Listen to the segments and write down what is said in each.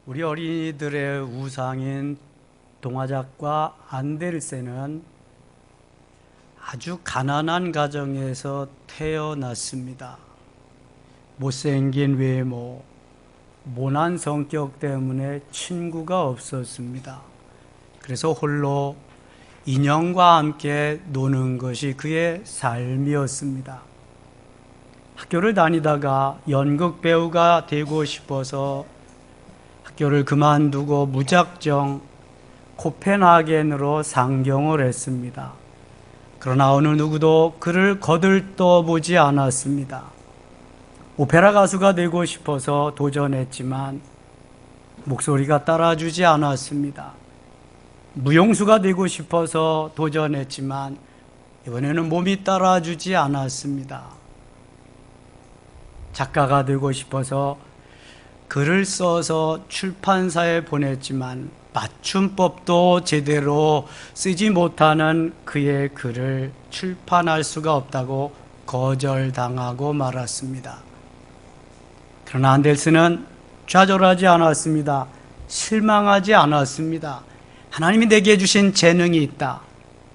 우리 어린이들의 우상인 동화작가 안데르센은 아주 가난한 가정에서 태어났습니다. 못생긴 외모, 모난 성격 때문에 친구가 없었습니다. 그래서 홀로 인형과 함께 노는 것이 그의 삶이었습니다. 학교를 다니다가 연극 배우가 되고 싶어서 학교를 그만두고 무작정 코펜하겐으로 상경을 했습니다. 그러나 어느 누구도 그를 거들떠보지 않았습니다. 오페라 가수가 되고 싶어서 도전했지만 목소리가 따라주지 않았습니다. 무용수가 되고 싶어서 도전했지만 이번에는 몸이 따라주지 않았습니다. 작가가 되고 싶어서 글을 써서 출판사에 보냈지만 맞춤법도 제대로 쓰지 못하는 그의 글을 출판할 수가 없다고 거절당하고 말았습니다. 그러나 안데르센은 좌절하지 않았습니다. 실망하지 않았습니다. 하나님이 내게 주신 재능이 있다.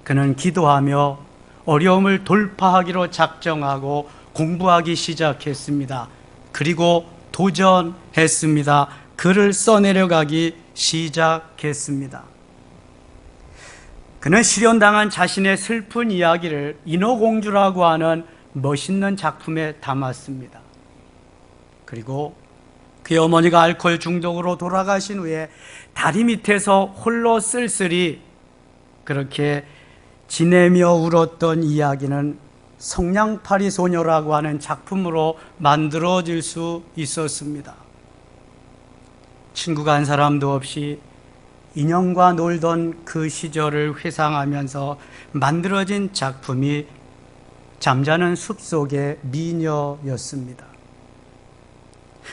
그는 기도하며 어려움을 돌파하기로 작정하고 공부하기 시작했습니다. 그리고 도전했습니다. 글을 써내려가기 시작했습니다. 그는 실현당한 자신의 슬픈 이야기를 인어공주라고 하는 멋있는 작품에 담았습니다. 그리고 그의 어머니가 알코올 중독으로 돌아가신 후에 다리 밑에서 홀로 쓸쓸히 그렇게 지내며 울었던 이야기는 성냥팔이 소녀라고 하는 작품으로 만들어질 수 있었습니다. 친구가 한 사람도 없이 인형과 놀던 그 시절을 회상하면서 만들어진 작품이 잠자는 숲속의 미녀였습니다.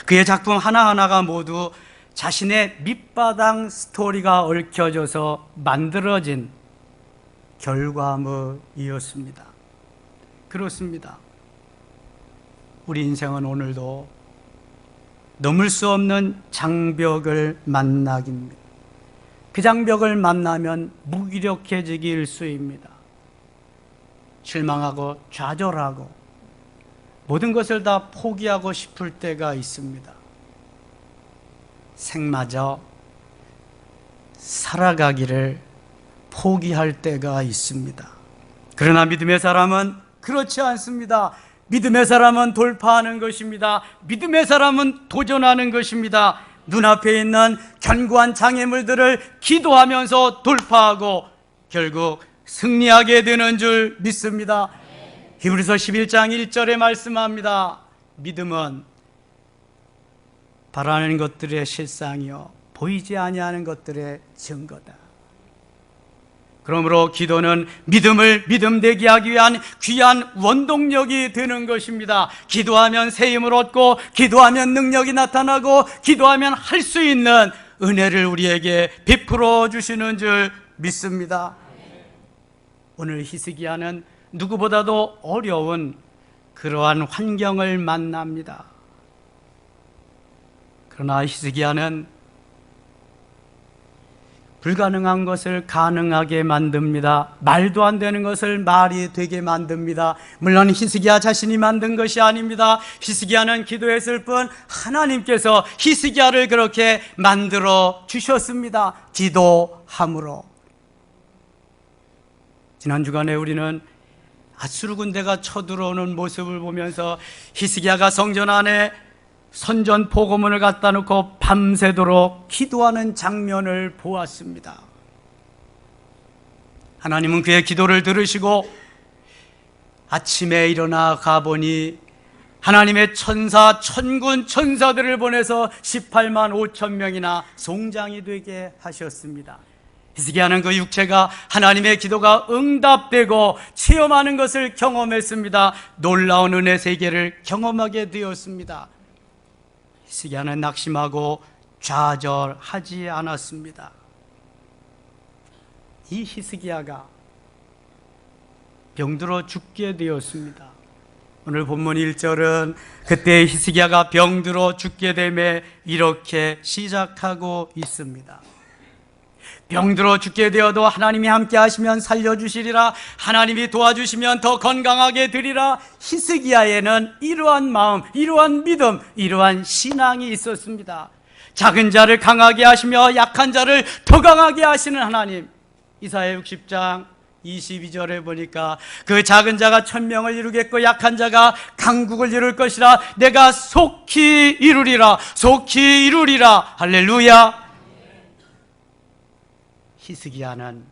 그의 작품 하나하나가 모두 자신의 밑바닥 스토리가 얽혀져서 만들어진 결과물이었습니다. 그렇습니다. 우리 인생은 오늘도 넘을 수 없는 장벽을 만나기입니다. 그 장벽을 만나면 무기력해지기 일쑤입니다. 실망하고 좌절하고 모든 것을 다 포기하고 싶을 때가 있습니다. 생마저 살아가기를 포기할 때가 있습니다. 그러나 믿음의 사람은 그렇지 않습니다. 믿음의 사람은 돌파하는 것입니다. 믿음의 사람은 도전하는 것입니다. 눈앞에 있는 견고한 장애물들을 기도하면서 돌파하고 결국 승리하게 되는 줄 믿습니다. 히브리서 11장 1절에 말씀합니다. 믿음은 바라는 것들의 실상이요 보이지 아니하는 것들의 증거다. 그러므로 기도는 믿음을 믿음되게 하기 위한 귀한 원동력이 되는 것입니다. 기도하면 새 힘을 얻고 기도하면 능력이 나타나고 기도하면 할 수 있는 은혜를 우리에게 베풀어 주시는 줄 믿습니다. 오늘 히스기야는 누구보다도 어려운 그러한 환경을 만납니다. 그러나 히스기야는 불가능한 것을 가능하게 만듭니다. 말도 안 되는 것을 말이 되게 만듭니다. 물론 히스기야 자신이 만든 것이 아닙니다. 히스기야는 기도했을 뿐 하나님께서 히스기야를 그렇게 만들어 주셨습니다. 기도함으로. 지난 주간에 우리는 아수르 군대가 쳐들어오는 모습을 보면서 히스기야가 성전 안에 선전 포고문을 갖다 놓고 밤새도록 기도하는 장면을 보았습니다. 하나님은 그의 기도를 들으시고 아침에 일어나 가보니 하나님의 천사, 천군, 천사들을 보내서 18만 5천 명이나 송장이 되게 하셨습니다. 히스기야는 그 육체가 하나님의 기도가 응답되고 체험하는 것을 경험했습니다. 놀라운 은혜 세계를 경험하게 되었습니다. 히스기야는 낙심하고 좌절하지 않았습니다. 이 히스기야가 병들어 죽게 되었습니다. 오늘 본문 1절은 그때 히스기야가 병들어 죽게 되매 이렇게 시작하고 있습니다. 병들어 죽게 되어도 하나님이 함께 하시면 살려주시리라, 하나님이 도와주시면 더 건강하게 되리라. 히스기야에는 이러한 마음, 이러한 믿음, 이러한 신앙이 있었습니다. 작은 자를 강하게 하시며 약한 자를 더 강하게 하시는 하나님. 이사야 60장 22절에 보니까 그 작은 자가 1000명을 이루겠고 약한 자가 강국을 이룰 것이라. 내가 속히 이루리라, 속히 이루리라. 할렐루야. 히스기야는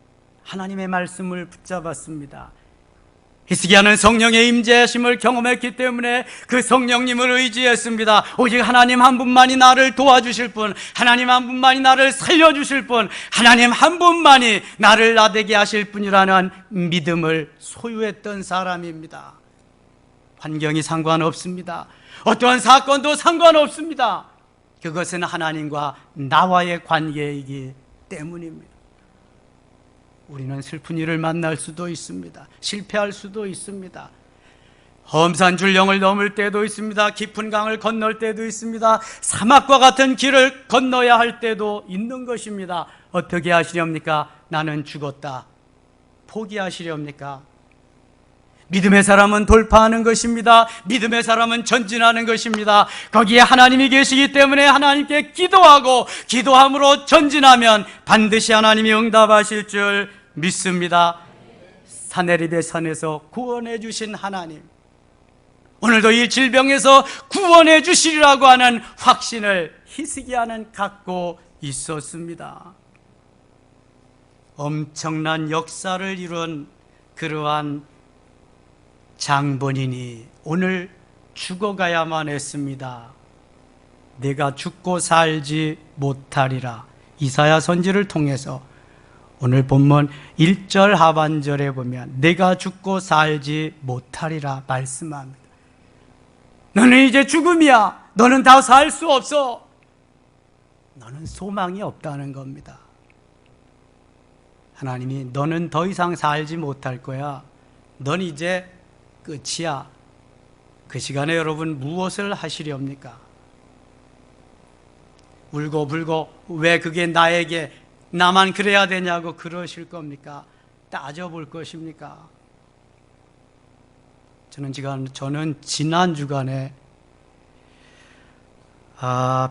하나님의 말씀을 붙잡았습니다. 히스기야는 성령의 임재하심을 경험했기 때문에 그 성령님을 의지했습니다. 오직 하나님 한 분만이 나를 도와주실 분, 하나님 한 분만이 나를 살려주실 분, 하나님 한 분만이 나를 나되게 하실 분이라는 믿음을 소유했던 사람입니다. 환경이 상관없습니다. 어떠한 사건도 상관없습니다. 그것은 하나님과 나와의 관계이기 때문입니다. 우리는 슬픈 일을 만날 수도 있습니다. 실패할 수도 있습니다. 험산 줄령을 넘을 때도 있습니다. 깊은 강을 건널 때도 있습니다. 사막과 같은 길을 건너야 할 때도 있는 것입니다. 어떻게 하시렵니까? 나는 죽었다. 포기하시렵니까? 믿음의 사람은 돌파하는 것입니다. 믿음의 사람은 전진하는 것입니다. 거기에 하나님이 계시기 때문에 하나님께 기도하고 기도함으로 전진하면 반드시 하나님이 응답하실 줄 믿습니다. 사네립의 산에서 구원해 주신 하나님, 오늘도 이 질병에서 구원해 주시리라고 하는 확신을 히스기야는 갖고 있었습니다. 엄청난 역사를 이룬 그러한 장본인이 오늘 죽어가야만 했습니다. 내가 죽고 살지 못하리라. 이사야 선지를 통해서 오늘 본문 1절 하반절에 보면 내가 죽고 살지 못하리라 말씀합니다. 너는 이제 죽음이야. 너는 다 살 수 없어. 너는 소망이 없다는 겁니다. 하나님이 너는 더 이상 살지 못할 거야. 넌 이제 끝이야. 그 시간에 여러분 무엇을 하시렵니까? 울고 불고 왜 그게 나에게 나만 그래야 되냐고 그러실 겁니까? 따져볼 것입니까? 저는 지난 주간에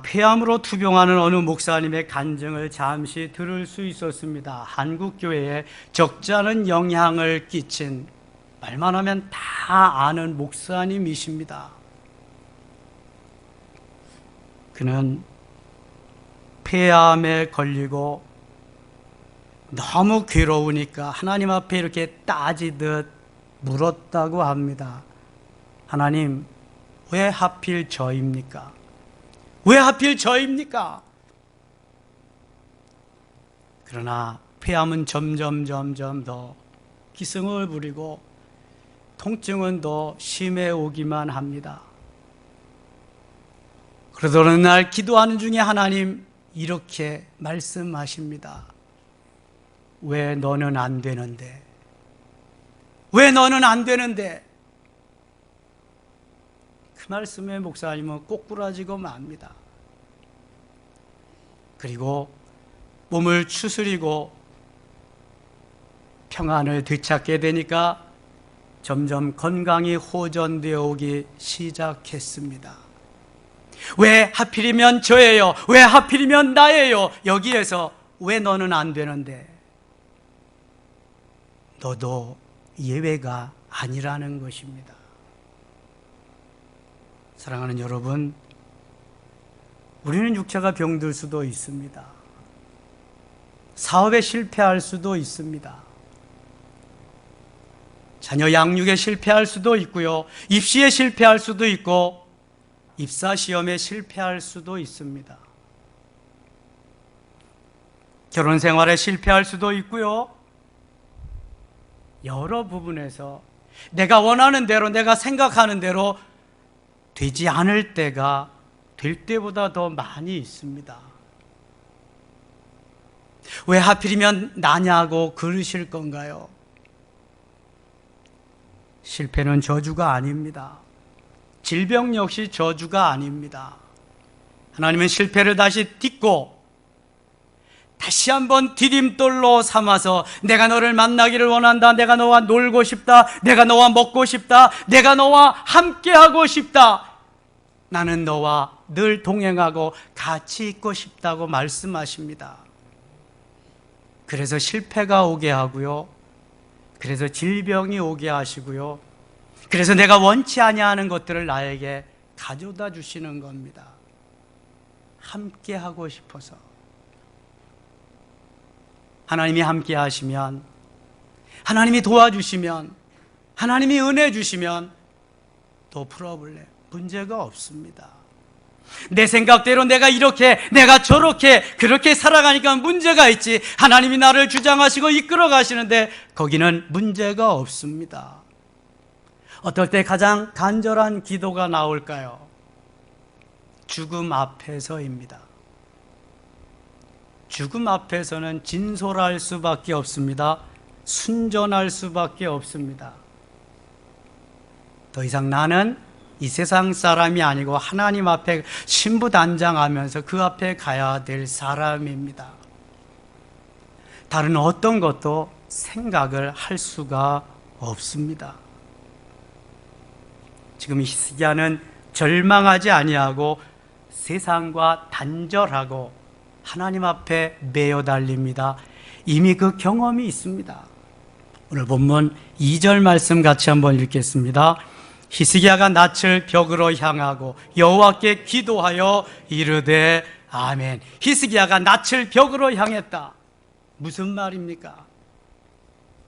폐암으로 투병하는 어느 목사님의 간증을 잠시 들을 수 있었습니다. 한국교회에 적지 않은 영향을 끼친, 말만 하면 다 아는 목사님이십니다. 그는 폐암에 걸리고 너무 괴로우니까 하나님 앞에 이렇게 따지듯 물었다고 합니다. 하나님, 왜 하필 저입니까? 왜 하필 저입니까? 그러나 폐암은 점점 더 기승을 부리고 통증은 더 심해 오기만 합니다. 그러던 어느 날 기도하는 중에 하나님 이렇게 말씀하십니다. 왜 너는 안 되는데? 왜 너는 안 되는데? 그 말씀에 목사님은 꼬꾸라지고 맙니다. 그리고 몸을 추스리고 평안을 되찾게 되니까 점점 건강이 호전되어 오기 시작했습니다. 왜 하필이면 저예요? 왜 하필이면 나예요? 여기에서 왜 너는 안 되는데? 너도 예외가 아니라는 것입니다. 사랑하는 여러분, 우리는 육체가 병들 수도 있습니다. 사업에 실패할 수도 있습니다. 자녀 양육에 실패할 수도 있고요. 입시에 실패할 수도 있고 입사 시험에 실패할 수도 있습니다. 결혼 생활에 실패할 수도 있고요. 여러 부분에서 내가 원하는 대로, 내가 생각하는 대로 되지 않을 때가 될 때보다 더 많이 있습니다. 왜 하필이면 나냐고 그러실 건가요? 실패는 저주가 아닙니다. 질병 역시 저주가 아닙니다. 하나님은 실패를 다시 딛고 다시 한번 디딤돌로 삼아서 내가 너를 만나기를 원한다. 내가 너와 놀고 싶다. 내가 너와 먹고 싶다. 내가 너와 함께하고 싶다. 나는 너와 늘 동행하고 같이 있고 싶다고 말씀하십니다. 그래서 실패가 오게 하고요. 그래서 질병이 오게 하시고요. 그래서 내가 원치 아니하는 것들을 나에게 가져다 주시는 겁니다. 함께하고 싶어서. 하나님이 함께 하시면, 하나님이 도와주시면, 하나님이 은혜 주시면 또 프로블렘, 문제가 없습니다. 내 생각대로 내가 이렇게, 내가 저렇게, 그렇게 살아가니까 문제가 있지, 하나님이 나를 주장하시고 이끌어 가시는데 거기는 문제가 없습니다. 어떨 때 가장 간절한 기도가 나올까요? 죽음 앞에서입니다. 죽음 앞에서는 진솔할 수밖에 없습니다. 순전할 수밖에 없습니다. 더 이상 나는 이 세상 사람이 아니고 하나님 앞에 신부단장하면서 그 앞에 가야 될 사람입니다. 다른 어떤 것도 생각을 할 수가 없습니다. 지금 히스기야는 절망하지 아니하고 세상과 단절하고 하나님 앞에 매어 달립니다. 이미 그 경험이 있습니다. 오늘 본문 2절 말씀 같이 한번 읽겠습니다. 히스기야가 낯을 벽으로 향하고 여호와께 기도하여 이르되 아멘. 히스기야가 낯을 벽으로 향했다. 무슨 말입니까?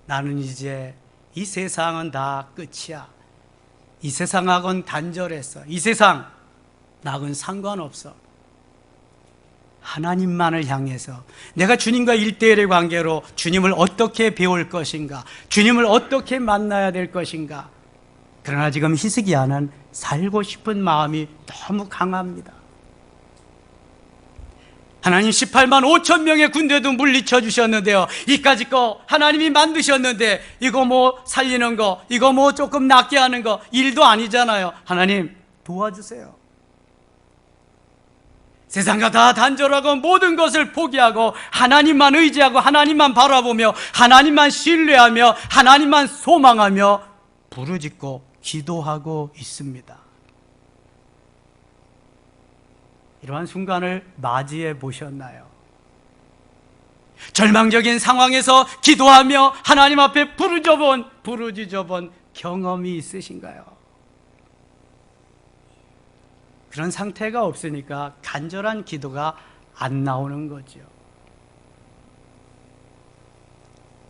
나는 이제 이 세상은 다 끝이야. 이 세상하고는 단절했어. 이 세상 나하고는 상관없어. 하나님만을 향해서 내가 주님과 1대1의 관계로 주님을 어떻게 배울 것인가, 주님을 어떻게 만나야 될 것인가. 그러나 지금 히스기야는 살고 싶은 마음이 너무 강합니다. 하나님 18만 5천 명의 군대도 물리쳐 주셨는데요, 이까짓 거 하나님이 만드셨는데 이거 뭐 살리는 거, 이거 뭐 조금 낫게 하는 거 일도 아니잖아요. 하나님 도와주세요. 세상과 다 단절하고 모든 것을 포기하고 하나님만 의지하고 하나님만 바라보며 하나님만 신뢰하며 하나님만 소망하며 부르짖고 기도하고 있습니다. 이러한 순간을 맞이해 보셨나요? 절망적인 상황에서 기도하며 하나님 앞에 부르짖어본 경험이 있으신가요? 그런 상태가 없으니까 간절한 기도가 안 나오는 거죠.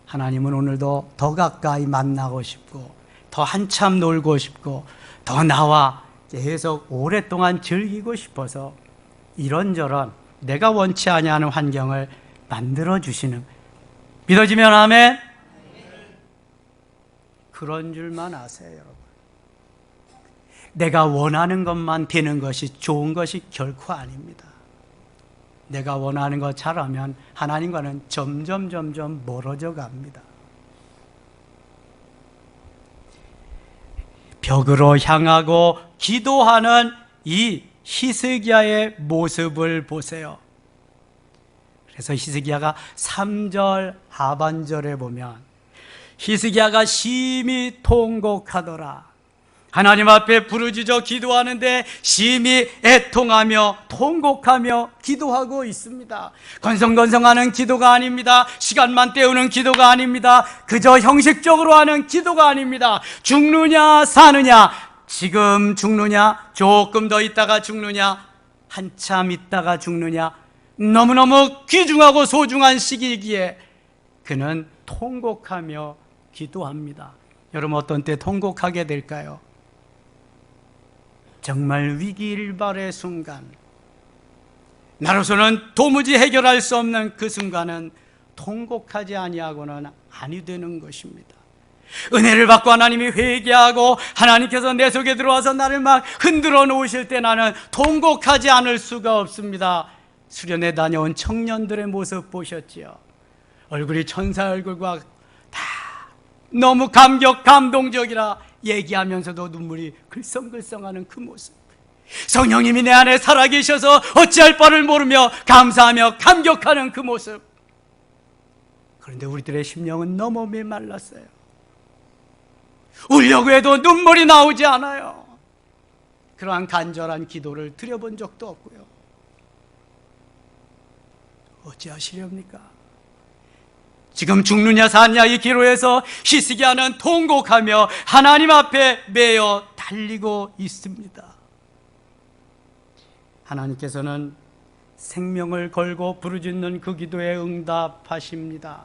하나님은 오늘도 더 가까이 만나고 싶고 더 한참 놀고 싶고 더 나와 계속 오랫동안 즐기고 싶어서 이런저런 내가 원치 아니하는 환경을 만들어주시는, 믿어지면 아멘? 그런 줄만 아세요, 여러분. 내가 원하는 것만 되는 것이 좋은 것이 결코 아닙니다. 내가 원하는 것 잘하면 하나님과는 점점 멀어져 갑니다. 벽으로 향하고 기도하는 이 히스기야의 모습을 보세요. 그래서 히스기야가 3절 하반절에 보면 히스기야가 심히 통곡하더라. 하나님 앞에 부르짖어 기도하는데 심히 애통하며 통곡하며 기도하고 있습니다. 건성건성하는 기도가 아닙니다. 시간만 때우는 기도가 아닙니다. 그저 형식적으로 하는 기도가 아닙니다. 죽느냐 사느냐, 지금 죽느냐, 조금 더 있다가 죽느냐, 한참 있다가 죽느냐, 너무너무 귀중하고 소중한 시기이기에 그는 통곡하며 기도합니다. 여러분 어떤 때 통곡하게 될까요? 정말 위기일발의 순간, 나로서는 도무지 해결할 수 없는 그 순간은 통곡하지 아니하고는 아니 되는 것입니다. 은혜를 받고 하나님이 회개하고 하나님께서 내 속에 들어와서 나를 막 흔들어 놓으실 때 나는 통곡하지 않을 수가 없습니다. 수련회 다녀온 청년들의 모습 보셨지요? 얼굴이 천사 얼굴과 다 너무 감동적이라 얘기하면서도 눈물이 글썽글썽하는 그 모습, 성령님이 내 안에 살아계셔서 어찌할 바를 모르며 감사하며 감격하는 그 모습. 그런데 우리들의 심령은 너무 메말랐어요. 울려고 해도 눈물이 나오지 않아요. 그러한 간절한 기도를 드려본 적도 없고요. 어찌하시렵니까? 지금 죽느냐 사느냐 이 기로에서 히스기야는 통곡하며 하나님 앞에 매여 달리고 있습니다. 하나님께서는 생명을 걸고 부르짖는 그 기도에 응답하십니다.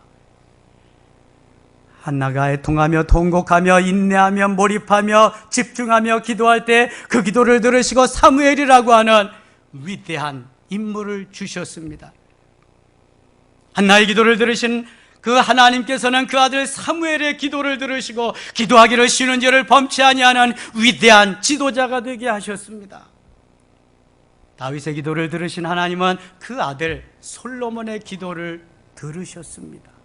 한나가 애통하며 통곡하며 인내하며 몰입하며 집중하며 기도할 때 그 기도를 들으시고 사무엘이라고 하는 위대한 인물을 주셨습니다. 한나의 기도를 들으신 그 하나님께서는 그 아들 사무엘의 기도를 들으시고 기도하기를 쉬는 죄를 범치 아니하는 위대한 지도자가 되게 하셨습니다. 다윗의 기도를 들으신 하나님은 그 아들 솔로몬의 기도를 들으셨습니다.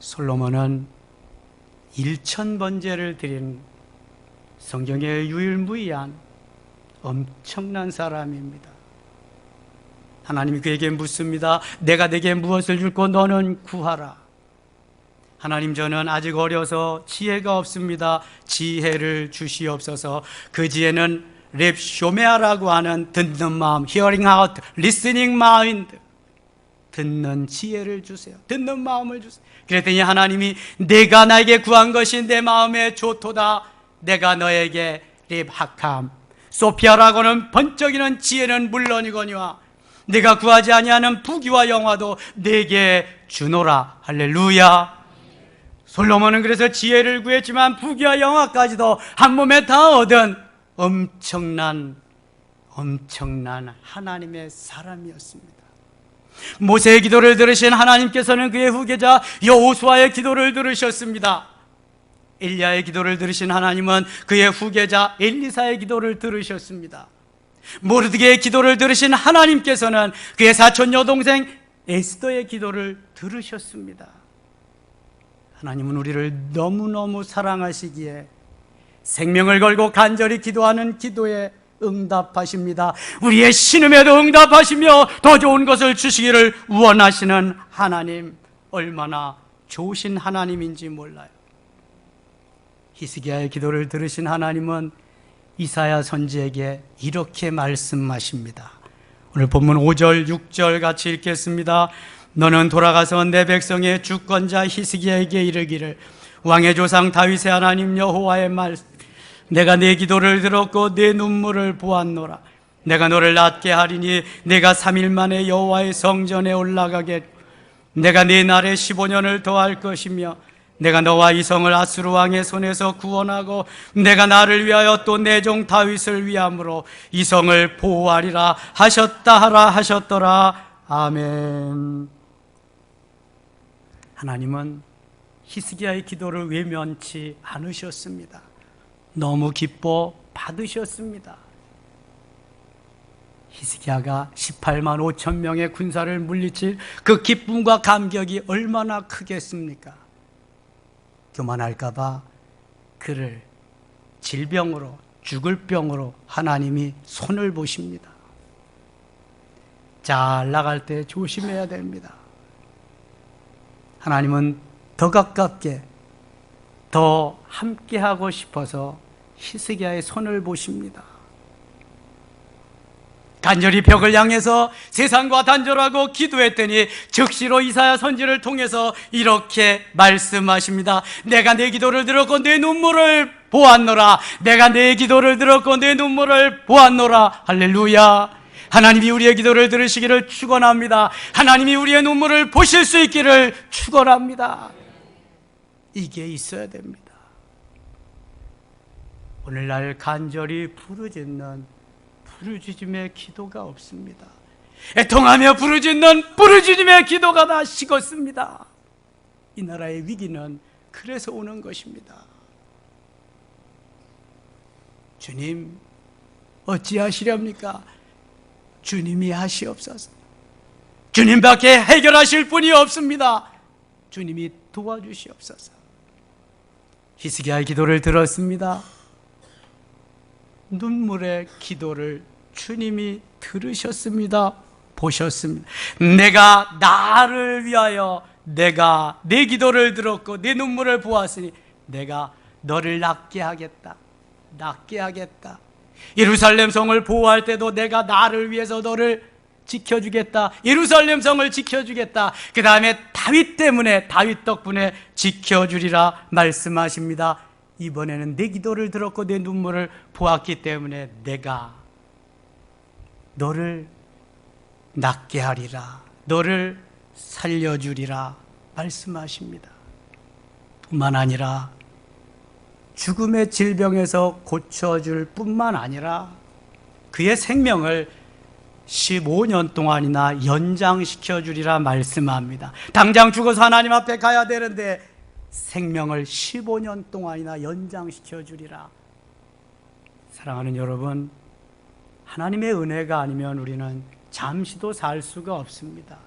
솔로몬은 1000번제를 드린 성경의 유일무이한 엄청난 사람입니다. 하나님이 그에게 묻습니다. 내가 내게 무엇을 줄고 너는 구하라. 하나님, 저는 아직 어려서 지혜가 없습니다. 지혜를 주시옵소서. 그 지혜는 랩쇼메아라고 하는 듣는 마음, hearing out, listening mind, 듣는 지혜를 주세요. 듣는 마음을 주세요. 그랬더니 하나님이 내가 나에게 구한 것이 내 마음에 좋도다. 내가 너에게 립하캄, 소피아라고는 번쩍이는 지혜는 물론이거니와 네가 구하지 아니하는 부귀와 영화도 내게 주노라. 할렐루야. 솔로몬은 그래서 지혜를 구했지만 부귀와 영화까지도 한 몸에 다 얻은 엄청난 하나님의 사람이었습니다. 모세의 기도를 들으신 하나님께서는 그의 후계자 여호수아의 기도를 들으셨습니다. 엘리야의 기도를 들으신 하나님은 그의 후계자 엘리사의 기도를 들으셨습니다. 모르드게의 기도를 들으신 하나님께서는 그의 사촌 여동생 에스더의 기도를 들으셨습니다. 하나님은 우리를 너무너무 사랑하시기에 생명을 걸고 간절히 기도하는 기도에 응답하십니다. 우리의 신음에도 응답하시며 더 좋은 것을 주시기를 원하시는 하나님, 얼마나 좋으신 하나님인지 몰라요. 히스기야의 기도를 들으신 하나님은 이사야 선지에게 이렇게 말씀하십니다. 오늘 본문 5절, 6절 같이 읽겠습니다. 너는 돌아가서 내 백성의 주권자 히스기야에게 이르기를, 왕의 조상 다윗의 하나님 여호와의 말씀, 내가 내 기도를 들었고 내 눈물을 보았노라. 내가 너를 낫게 하리니 내가 3일 만에 여호와의 성전에 올라가겠고 내가 네 날에 15년을 더할 것이며 내가 너와 이 성을 아수르 왕의 손에서 구원하고 내가 나를 위하여 또 내 종 다윗을 위함으로 이 성을 보호하리라 하셨다 하라 하셨더라. 아멘. 하나님은 히스기야의 기도를 외면치 않으셨습니다. 너무 기뻐 받으셨습니다. 히스기야가 18만 5천 명의 군사를 물리칠 그 기쁨과 감격이 얼마나 크겠습니까? 교만할까봐 그를 질병으로, 죽을 병으로 하나님이 손을 보십니다. 잘 나갈 때 조심해야 됩니다. 하나님은 더 가깝게, 더 함께하고 싶어서 히스기야의 손을 보십니다. 간절히 벽을 향해서 세상과 단절하고 기도했더니 즉시로 이사야 선지를 통해서 이렇게 말씀하십니다. 내가 내 기도를 들었고 내 눈물을 보았노라. 내가 내 기도를 들었고 내 눈물을 보았노라. 할렐루야. 하나님이 우리의 기도를 들으시기를 축원합니다. 하나님이 우리의 눈물을 보실 수 있기를 축원합니다. 이게 있어야 됩니다. 오늘날 간절히 부르짖는 부르짖음의 기도가 없습니다. 애통하며 부르짖는 부르짖음의 기도가 다 식었습니다. 이 나라의 위기는 그래서 오는 것입니다. 주님, 어찌하시렵니까? 주님이 하시옵소서. 주님밖에 해결하실 분이 없습니다. 주님이 도와주시옵소서. 히스기야의 기도를 들었습니다. 눈물의 기도를 주님이 들으셨습니다. 보셨습니다. 내가 나를 위하여 내가 내 기도를 들었고 내 눈물을 보았으니 내가 너를 낫게 하겠다. 낫게 하겠다. 예루살렘 성을 보호할 때도 내가 나를 위해서 너를 지켜주겠다. 예루살렘 성을 지켜주겠다. 그 다음에 다윗 때문에, 다윗 덕분에 지켜주리라 말씀하십니다. 이번에는 내 기도를 들었고 내 눈물을 보았기 때문에 내가 너를 낫게 하리라. 너를 살려주리라 말씀하십니다. 뿐만 아니라 죽음의 질병에서 고쳐줄 뿐만 아니라 그의 생명을 15년 동안이나 연장시켜 주리라 말씀합니다. 당장 죽어서 하나님 앞에 가야 되는데 생명을 15년 동안이나 연장시켜 주리라. 사랑하는 여러분, 하나님의 은혜가 아니면 우리는 잠시도 살 수가 없습니다.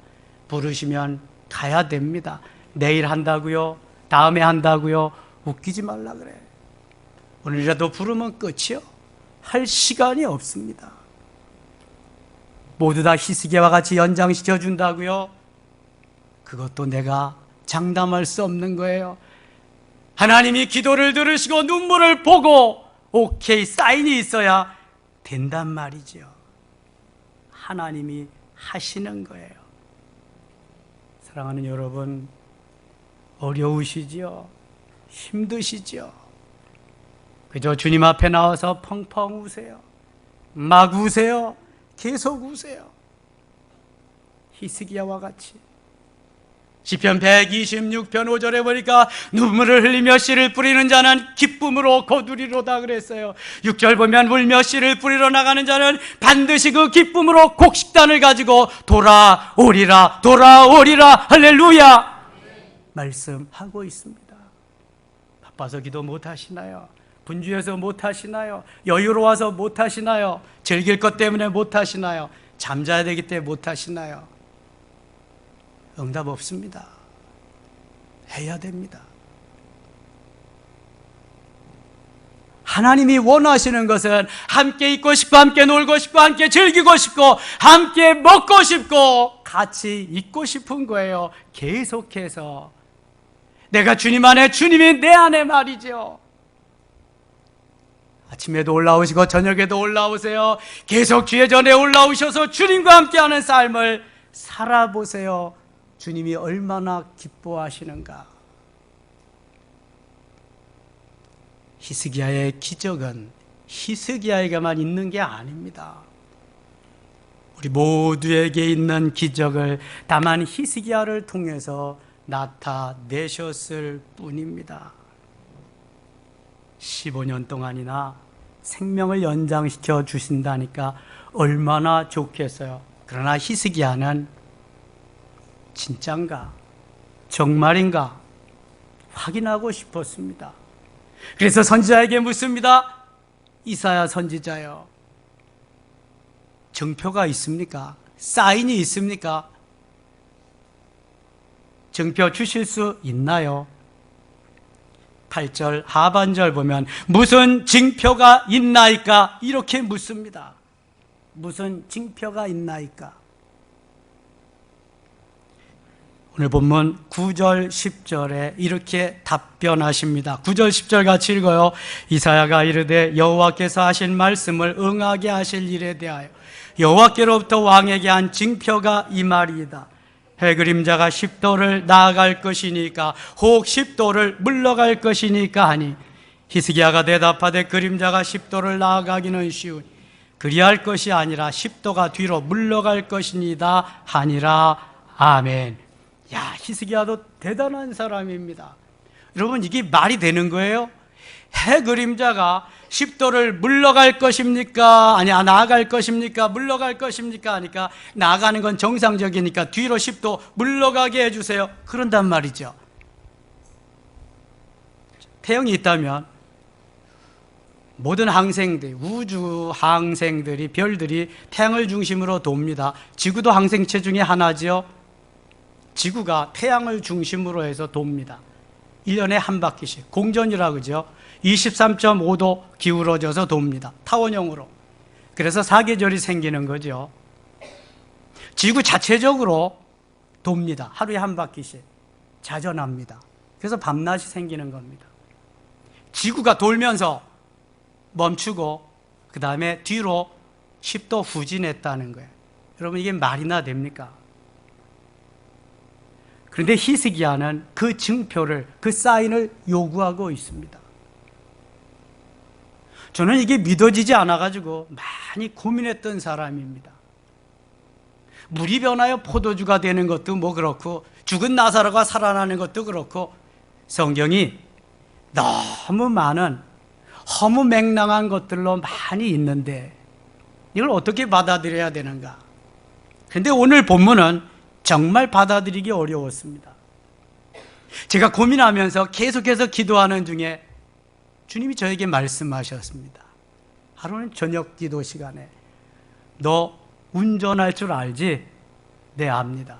부르시면 가야 됩니다. 내일 한다고요? 다음에 한다고요? 웃기지 말라 그래. 오늘이라도 부르면 끝이요. 할 시간이 없습니다. 모두 다 히스기야와 같이 연장시켜 준다고요? 그것도 내가 장담할 수 없는 거예요. 하나님이 기도를 들으시고 눈물을 보고 오케이 사인이 있어야 된단 말이죠. 하나님이 하시는 거예요. 사랑하는 여러분, 어려우시죠? 힘드시죠? 그저 주님 앞에 나와서 펑펑 우세요. 막 우세요. 계속 우세요. 히스기야와 같이. 시편 126편 5절에 보니까 눈물을 흘리며 씨를 뿌리는 자는 기쁨으로 거두리로다 그랬어요. 6절 보면 울며 씨를 뿌리러 나가는 자는 반드시 그 기쁨으로 곡식단을 가지고 돌아오리라 돌아오리라 할렐루야 말씀하고 있습니다. 바빠서 기도 못하시나요? 분주해서 못하시나요? 여유로워서 못하시나요? 즐길 것 때문에 못하시나요? 잠자야 되기 때문에 못하시나요? 응답 없습니다. 해야 됩니다. 하나님이 원하시는 것은 함께 있고 싶고 함께 놀고 싶고 함께 즐기고 싶고 함께 먹고 싶고 같이 있고 싶은 거예요. 계속해서 내가 주님 안에 주님이 내 안에 말이죠. 아침에도 올라오시고 저녁에도 올라오세요. 계속 주의 전에 올라오셔서 주님과 함께하는 삶을 살아보세요. 주님이 얼마나 기뻐하시는가. 히스기야의 기적은 히스기야에게만 있는 게 아닙니다. 우리 모두에게 있는 기적을 다만 히스기야를 통해서 나타내셨을 뿐입니다. 15년 동안이나 생명을 연장시켜 주신다니까 얼마나 좋겠어요. 그러나 히스기야는 진짠가 정말인가 확인하고 싶었습니다. 그래서 선지자에게 묻습니다. 이사야 선지자요, 증표가 있습니까? 사인이 있습니까? 증표 주실 수 있나요? 8절 하반절 보면 무슨 징표가 있나이까? 이렇게 묻습니다. 무슨 징표가 있나이까? 오늘 본문 9절 10절에 이렇게 답변하십니다. 9절 10절 같이 읽어요. 이사야가 이르되 여호와께서 하신 말씀을 응하게 하실 일에 대하여 여호와께로부터 왕에게 한 징표가 이 말이다. 해 그림자가 10도를 나아갈 것이니까 혹 10도를 물러갈 것이니까 하니 히스기야가 대답하되 그림자가 10도를 나아가기는 쉬우니 그리할 것이 아니라 10도가 뒤로 물러갈 것이니다 하니라. 아멘. 야, 히스기야도 대단한 사람입니다. 여러분, 이게 말이 되는 거예요? 해 그림자가 10도를 물러갈 것입니까? 아니, 나아갈 것입니까? 물러갈 것입니까? 하니까 나아가는 건 정상적이니까 뒤로 10도 물러가게 해주세요. 그런단 말이죠. 태양이 있다면 모든 항생들, 우주 항생들이, 별들이 태양을 중심으로 돕니다. 지구도 항생체 중에 하나죠. 지구가 태양을 중심으로 해서 돕니다. 1년에 한 바퀴씩, 공전이라고 그러죠. 23.5도 기울어져서 돕니다. 타원형으로. 그래서 사계절이 생기는 거죠. 지구 자체적으로 돕니다. 하루에 한 바퀴씩 자전합니다. 그래서 밤낮이 생기는 겁니다. 지구가 돌면서 멈추고 그 다음에 뒤로 10도 후진했다는 거예요. 여러분, 이게 말이나 됩니까? 그런데 히스기야는 그 증표를, 그 사인을 요구하고 있습니다. 저는 이게 믿어지지 않아가지고 많이 고민했던 사람입니다. 물이 변하여 포도주가 되는 것도 뭐 그렇고, 죽은 나사로가 살아나는 것도 그렇고, 성경이 너무 많은 허무맹랑한 것들로 많이 있는데 이걸 어떻게 받아들여야 되는가? 그런데 오늘 본문은 정말 받아들이기 어려웠습니다. 제가 고민하면서 계속해서 기도하는 중에 주님이 저에게 말씀하셨습니다. 하루는 저녁 기도 시간에 너 운전할 줄 알지? 네, 압니다.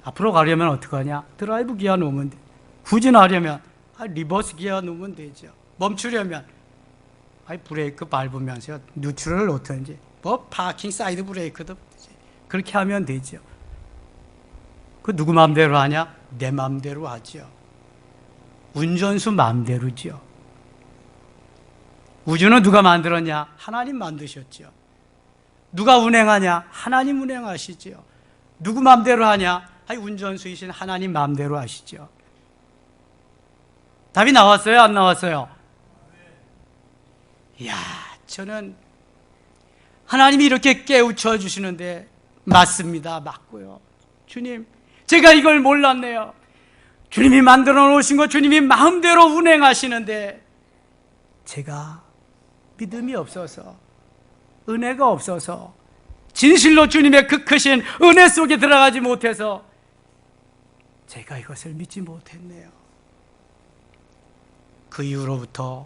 앞으로 가려면 어떡하냐? 드라이브 기어 놓으면 돼. 후진하려면 리버스 기어 놓으면 되죠. 멈추려면 브레이크 밟으면서 뉴트럴을 놓든지, 뭐 파킹 사이드 브레이크도 되지. 그렇게 하면 되죠. 그 누구 마음대로 하냐? 내 마음대로 하죠. 운전수 마음대로죠. 우주는 누가 만들었냐? 하나님 만드셨죠. 누가 운행하냐? 하나님 운행하시죠. 누구 마음대로 하냐? 운전수이신 하나님 마음대로 하시죠. 답이 나왔어요? 안 나왔어요? 이야, 저는 하나님이 이렇게 깨우쳐 주시는데 맞습니다. 맞고요. 주님, 제가 이걸 몰랐네요. 주님이 만들어 놓으신 거 주님이 마음대로 운행하시는데 제가 믿음이 없어서, 은혜가 없어서, 진실로 주님의 그 크신 은혜 속에 들어가지 못해서 제가 이것을 믿지 못했네요. 그 이후로부터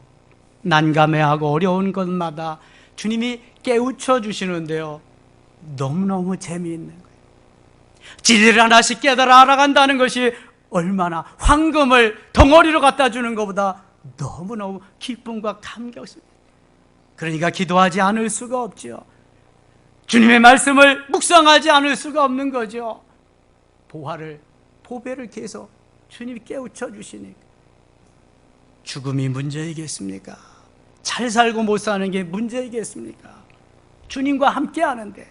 난감해하고 어려운 것마다 주님이 깨우쳐 주시는데요, 너무너무 재미있는 거예요. 진리를 하나씩 깨달아 알아간다는 것이 얼마나 황금을 덩어리로 갖다 주는 것보다 너무너무 기쁨과 감격입니다. 그러니까 기도하지 않을 수가 없죠. 주님의 말씀을 묵상하지 않을 수가 없는 거죠. 보배를 계속 주님이 깨우쳐 주시니까. 죽음이 문제이겠습니까? 잘 살고 못 사는 게 문제이겠습니까? 주님과 함께 하는데,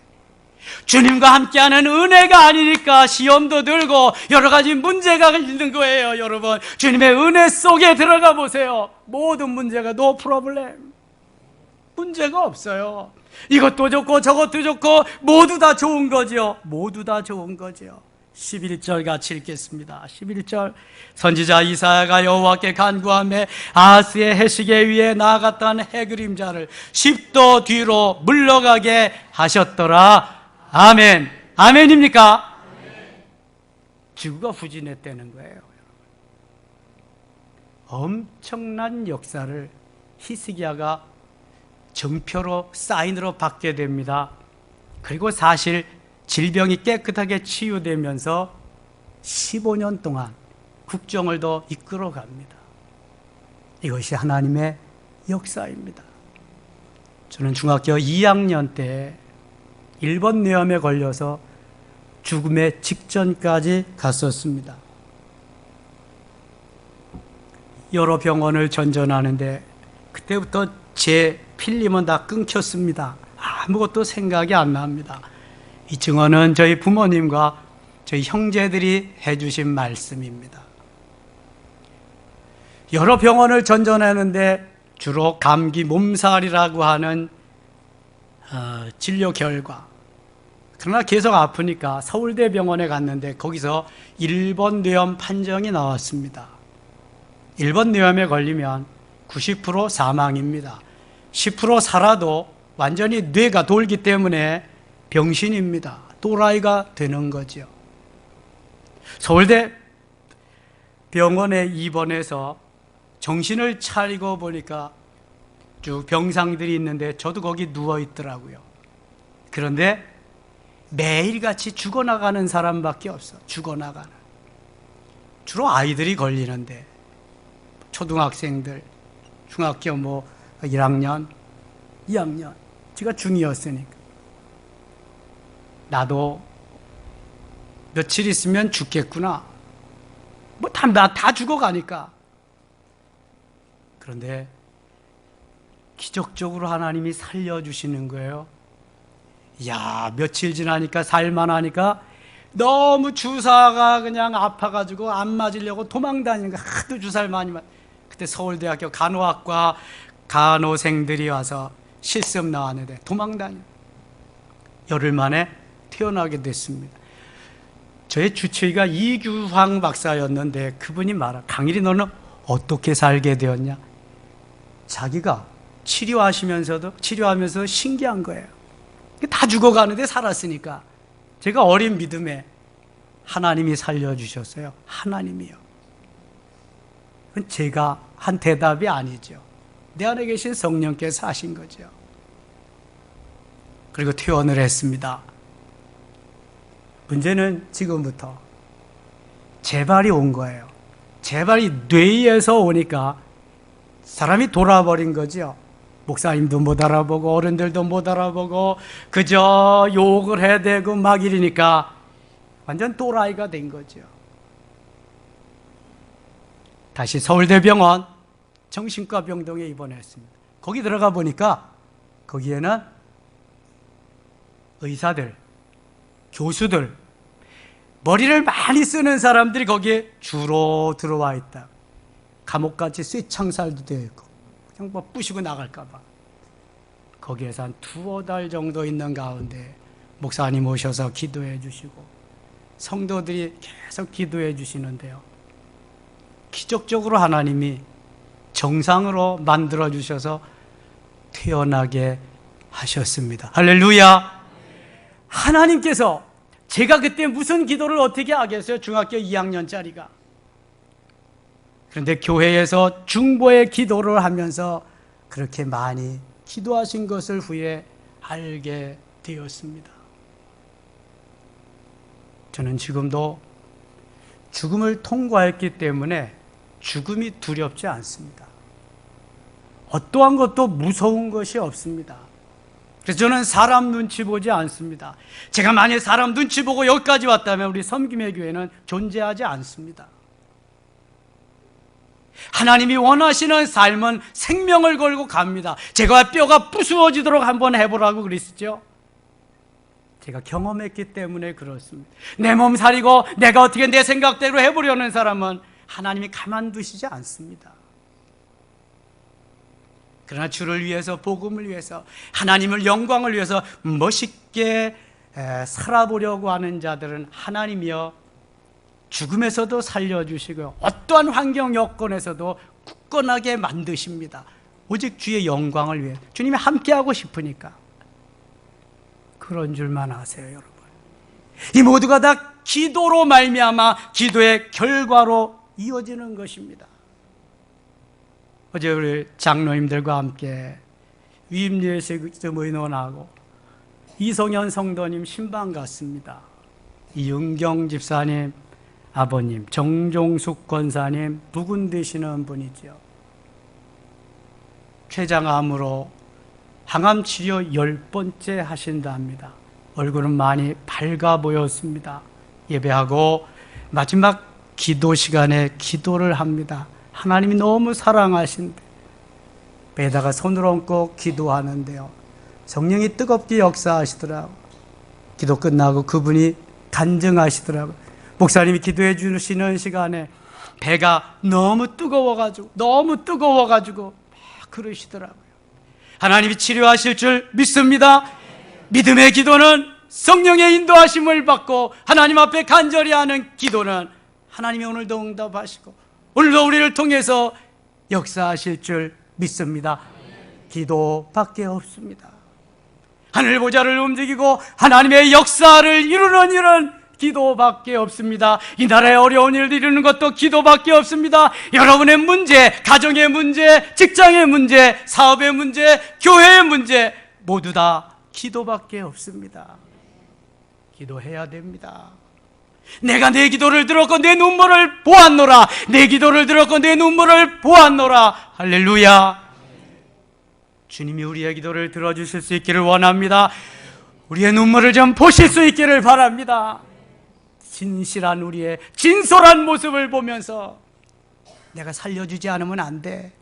주님과 함께하는 은혜가 아니니까 시험도 들고 여러 가지 문제가 있는 거예요. 여러분, 주님의 은혜 속에 들어가 보세요. 모든 문제가 no problem. 문제가 없어요. 이것도 좋고 저것도 좋고 모두 다 좋은 거죠. 모두 다 좋은 거죠. 11절 같이 읽겠습니다. 11절, 선지자 이사야가 여호와께 간구하며 아하스의 해시계 위에 나아갔던 해 그림자를 10도 뒤로 물러가게 하셨더라. 아멘. 아멘입니까? 아멘. 지구가 후진했다는 거예요. 엄청난 역사를 히스기야가 정표로, 사인으로 받게 됩니다. 그리고 사실 질병이 깨끗하게 치유되면서 15년 동안 국정을 더 이끌어 갑니다. 이것이 하나님의 역사입니다. 저는 중학교 2학년 때 일본 뇌암에 걸려서 죽음의 직전까지 갔었습니다. 여러 병원을 전전하는데 그때부터 제 필름은 다 끊겼습니다. 아무것도 생각이 안 납니다. 이 증언은 저희 부모님과 저희 형제들이 해주신 말씀입니다. 여러 병원을 전전하는데 주로 감기 몸살이라고 하는 진료 결과, 그러나 계속 아프니까 서울대병원에 갔는데 거기서 일본 뇌암 판정이 나왔습니다. 일본 뇌암에 걸리면 90% 사망입니다. 10% 살아도 완전히 뇌가 돌기 때문에 병신입니다. 또라이가 되는 거죠. 서울대 병원에 입원해서 정신을 차리고 보니까 쭉 병상들이 있는데 저도 거기 누워 있더라고요. 그런데 매일같이 죽어나가는 사람밖에 없어. 죽어나가는. 주로 아이들이 걸리는데, 초등학생들, 중학교 1학년, 2학년, 제가 중2였으니까 나도 며칠 있으면 죽겠구나, 다 죽어가니까. 그런데 기적적으로 하나님이 살려주시는 거예요. 야, 며칠 지나니까 살만하니까 너무 주사가 그냥 아파가지고 안 맞으려고 도망다니는 거, 하도 주사를 많이 그때 서울대학교 간호학과 간호생들이 와서 실습 나왔는데 도망다니. 열흘 만에 태어나게 됐습니다. 저의 주치의가 이규황 박사였는데 그분이 강일이 너는 어떻게 살게 되었냐? 자기가 치료하면서 신기한 거예요. 다 죽어가는데 살았으니까. 제가 어린 믿음에 하나님이 살려주셨어요. 하나님이요. 그건 제가 한 대답이 아니죠. 내 안에 계신 성령께서 하신 거죠. 그리고 퇴원을 했습니다. 문제는 지금부터 재발이 온 거예요. 재발이 뇌에서 오니까 사람이 돌아버린 거죠. 목사님도 못 알아보고 어른들도 못 알아보고 그저 욕을 해대고 막 이러니까 완전 또라이가 된 거죠. 다시 서울대병원 정신과 병동에 입원했습니다. 거기 들어가 보니까 거기에는 의사들, 교수들, 머리를 많이 쓰는 사람들이 거기에 주로 들어와 있다. 감옥같이 쇠창살도 되어 있고 그냥 부시고 나갈까 봐. 거기에서 한 2-5달 정도 있는 가운데 목사님 오셔서 기도해 주시고 성도들이 계속 기도해 주시는데요, 기적적으로 하나님이 정상으로 만들어 주셔서 태어나게 하셨습니다. 할렐루야. 하나님께서, 제가 그때 무슨 기도를 어떻게 하겠어요? 중학교 2학년짜리가. 그런데 교회에서 중보의 기도를 하면서 그렇게 많이 기도하신 것을 후에 알게 되었습니다. 저는 지금도 죽음을 통과했기 때문에 죽음이 두렵지 않습니다. 어떠한 것도 무서운 것이 없습니다. 그래서 저는 사람 눈치 보지 않습니다. 제가 만약 사람 눈치 보고 여기까지 왔다면 우리 섬김의 교회는 존재하지 않습니다. 하나님이 원하시는 삶은 생명을 걸고 갑니다. 제가 뼈가 부수어지도록 한번 해보라고 그랬었죠. 제가 경험했기 때문에 그렇습니다. 내 몸 살이고 내가 어떻게 내 생각대로 해보려는 사람은 하나님이 가만두시지 않습니다. 그러나 주를 위해서, 복음을 위해서, 하나님을 영광을 위해서 멋있게 살아보려고 하는 자들은 하나님이여 죽음에서도 살려주시고 어떠한 환경 여건에서도 굳건하게 만드십니다. 오직 주의 영광을 위해, 주님이 함께하고 싶으니까. 그런 줄만 아세요, 여러분. 이 모두가 다 기도로 말미암아 기도의 결과로 이어지는 것입니다. 어제 우리 장로님들과 함께 위임예식을 의논하고 이성현 성도님 신방 갔습니다. 이은경 집사님 아버님, 정종숙 권사님 부군 되시는 분이죠. 췌장암으로 항암치료 10번째 하신답니다. 얼굴은 많이 밝아 보였습니다. 예배하고 마지막 기도 시간에 기도를 합니다. 하나님이 너무 사랑하신데 배에다가 손을 얹고 기도하는데요, 성령이 뜨겁게 역사하시더라고요. 기도 끝나고 그분이 간증하시더라고요. 목사님이 기도해 주시는 시간에 배가 너무 뜨거워가지고 막 그러시더라고요. 하나님이 치료하실 줄 믿습니다. 믿음의 기도는 성령의 인도하심을 받고 하나님 앞에 간절히 하는 기도는 하나님이 오늘도 응답하시고 오늘도 우리를 통해서 역사하실 줄 믿습니다. 기도밖에 없습니다. 하늘 보좌를 움직이고 하나님의 역사를 이루는 일은 기도밖에 없습니다. 이 나라의 어려운 일을 이루는 것도 기도밖에 없습니다. 여러분의 문제, 가정의 문제, 직장의 문제, 사업의 문제, 교회의 문제 모두 다 기도밖에 없습니다. 기도해야 됩니다. 내가 내 기도를 들었고 내 눈물을 보았노라. 내 기도를 들었고 내 눈물을 보았노라. 할렐루야. 주님이 우리의 기도를 들어주실 수 있기를 원합니다. 우리의 눈물을 좀 보실 수 있기를 바랍니다. 진실한 우리의 진솔한 모습을 보면서 내가 살려주지 않으면 안 돼.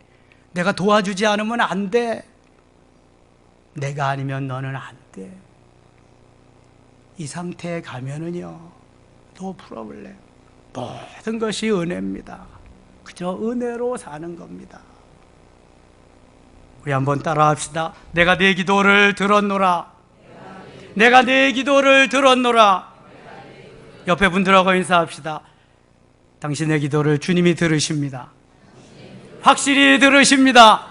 내가 도와주지 않으면 안 돼. 내가 아니면 너는 안 돼. 이 상태에 가면은요, no problem. 모든 것이 은혜입니다. 그저 은혜로 사는 겁니다. 우리 한번 따라 합시다. 내가 내 기도를 들었노라. 내가 내 기도를 들었노라. 옆에 분들하고 인사합시다. 당신의 기도를 주님이 들으십니다. 확실히 들으십니다.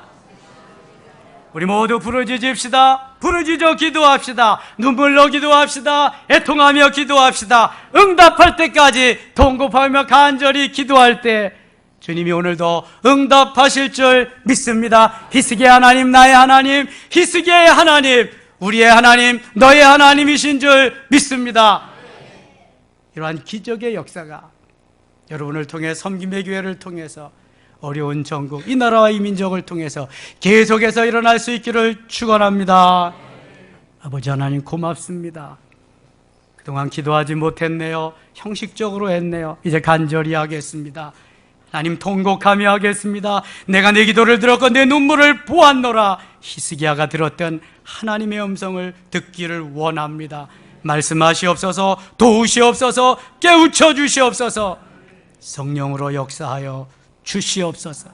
우리 모두 부르짖읍시다. 부르짖어 기도합시다. 눈물로 기도합시다. 애통하며 기도합시다. 응답할 때까지 통곡하며 간절히 기도할 때 주님이 오늘도 응답하실 줄 믿습니다. 히스기야 하나님, 나의 하나님, 히스기야의 하나님, 우리의 하나님, 너의 하나님이신 줄 믿습니다. 이러한 기적의 역사가 여러분을 통해 섬김의 교회를 통해서 어려운 전국, 이 나라와 이 민족을 통해서 계속해서 일어날 수 있기를 축원합니다. 아버지 하나님 고맙습니다. 그동안 기도하지 못했네요. 형식적으로 했네요. 이제 간절히 하겠습니다. 하나님 통곡하며 하겠습니다. 내가 내 기도를 들었고 내 눈물을 보았노라. 히스기야가 들었던 하나님의 음성을 듣기를 원합니다. 말씀하시옵소서, 도우시옵소서, 깨우쳐 주시옵소서, 성령으로 역사하여 주시옵소서.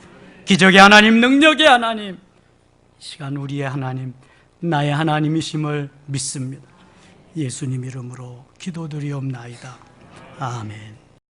기적의 하나님, 능력의 하나님, 이 시간 우리의 하나님, 나의 하나님이심을 믿습니다. 예수님 이름으로 기도드리옵나이다. 아멘.